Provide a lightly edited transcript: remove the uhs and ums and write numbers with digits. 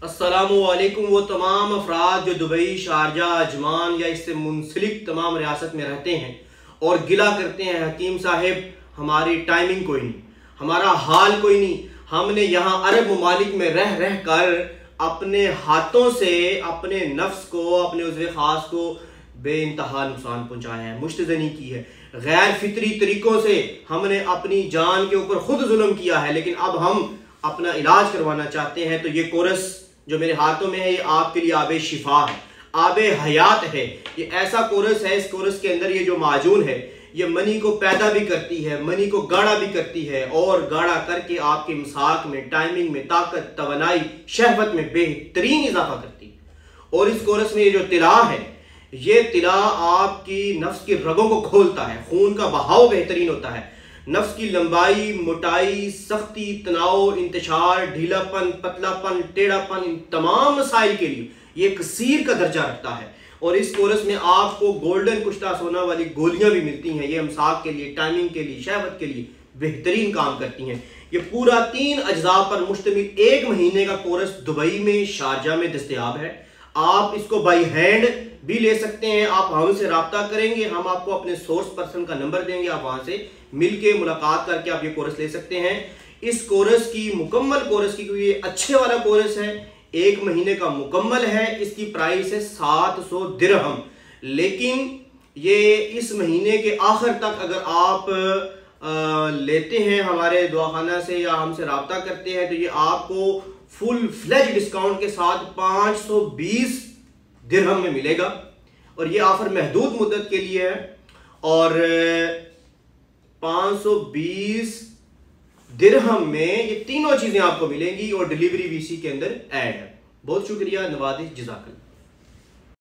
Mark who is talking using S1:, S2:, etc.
S1: अस्सलामुअलैकुम। वो तमाम अफराद जो दुबई, शारजा, अजमान या इससे मुंसलिक तमाम रियासत में रहते हैं और गिला करते हैं हकीम साहिब हमारी टाइमिंग कोई नहीं, हमारा हाल कोई नहीं, हमने यहाँ अरब ममालिक में रह रह कर अपने हाथों से अपने नफ्स को, अपने उज़्व खास को बेइंतहा नुकसान पहुंचाया है, मुश्तजनी की है, गैर फितरी तरीकों से हमने अपनी जान के ऊपर खुद जुल्म किया है। लेकिन अब हम अपना इलाज करवाना चाहते हैं तो ये कोरस जो मेरे हाथों में है ये आपके लिए आबे शिफा है, आबे हयात है। ये ऐसा कोरस है, इस कोरस के अंदर ये जो माजून है ये मनी को पैदा भी करती है, मनी को गाढ़ा भी करती है और गाढ़ा करके आपके मिसाक में, टाइमिंग में, ताकत, तवानाई, शहवत में बेहतरीन इजाफा करती है। और इस कोरस में ये जो तिला है, ये तिला आपकी नफ्स की रगों को खोलता है, खून का बहाव बेहतरीन होता है, नफ्स की लंबाई, मोटाई, सख्ती, तनाव, इंतशार, ढीलापन, पतलापन, टेढ़ापन, इन तमाम मसाइल के लिए ये कसीर का दर्जा रखता है। और इस कोरस में आपको गोल्डन कुश्ता सोना वाली गोलियां भी मिलती हैं, ये अमसाक के लिए, टाइमिंग के लिए, शहवत के लिए बेहतरीन काम करती हैं। ये पूरा 3 अज्जा पर मुश्तमिल 1 महीने का कोरस दुबई में, शारजा में दस्तयाब है। आप इसको बाई हैंड भी ले सकते हैं, आप हमसे रब्ता करेंगे, हम आपको अपने सोर्स पर्सन का नंबर देंगे, आप वहां से मिलके मुलाकात करके आप ये कोरस ले सकते हैं। इस कोरस की, मुकम्मल कोरस की, क्योंकि ये अच्छे वाला कोरस है, 1 महीने का मुकम्मल है, इसकी प्राइस है 700 दिरहम। लेकिन ये इस महीने के आखिर तक अगर आप लेते हैं हमारे दवाखाना से या हमसे रब्ता करते हैं तो ये आपको फुल फ्लेज डिस्काउंट के साथ 520 दिरहम में मिलेगा। और ये ऑफर महदूद मुद्दत के लिए है और 520 दिरहम में ये तीनों चीजें आपको मिलेंगी और डिलीवरी वीसी के अंदर ऐड है। बहुत शुक्रिया, नवाजिश, जज़ाकल्लाह।